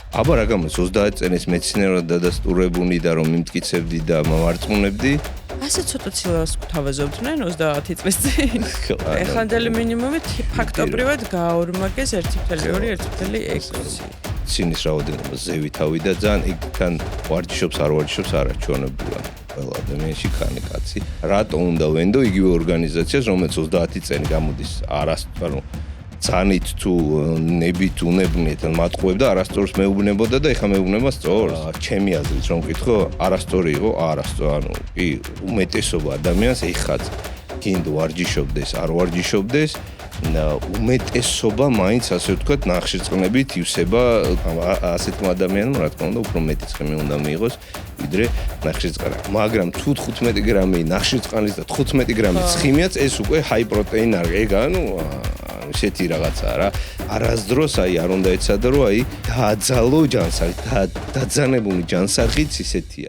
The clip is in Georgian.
აბა რა გამოდის 30 წელს მეცნიერულად დადასტურებული და რომ მიმტკიცებდი და მოვარწმუნებდი. ასე ცოტა ცილას გვთავაზობდნენ 30 წლის წინ. ეხანდელი მინიმუმით ფაქტობრივად გააორმაგეს 1.2-1.6. ცინის რაოდენობა ზევითავი და ძალიან იქთან ვარჯიშობს არ ვარჯიშობს არაჩვენებულა. ყველა ადამიანში ქანი კაცი. რატო უნდა ვენდო იგივე ორგანიზაციას, რომელიც 30 წელი გამოდის არასწორო ძანით თუ ნებით უნებნიეთ მატყუებდა არასწორს მეუბნებოდა და ეხა მეუბნება სწორს. ჩემი აზრით რომ ვკითხო, არასწორი იყო, არასწორი, ანუ კი უმეტესობა ადამიანს ეხაც კიდ ვარჯიშობდეს, არ ვარჯიშობდეს, უმეტესობა მაინც ასე ვთქვათ ნახშირწყლებით ივსება ასეთმა ადამიანმა, რა თქმა უნდა, უფრო მეტი ცხიმი უნდა მიიღოს, ვიდრე ნახშირწყალი. მაგრამ თუ 15 გრამი ნახშირწყალის და 15 გრამი ცხიმიაც ეს უკვე ჰაი პროტეინ არ ეგა, ანუ ესეთი რაღაცაა რა. არასდროს არ უნდა ეცადა რომ დააძალო ჯანსაღი, დაძანებული ჯანსაღიც ისეთია.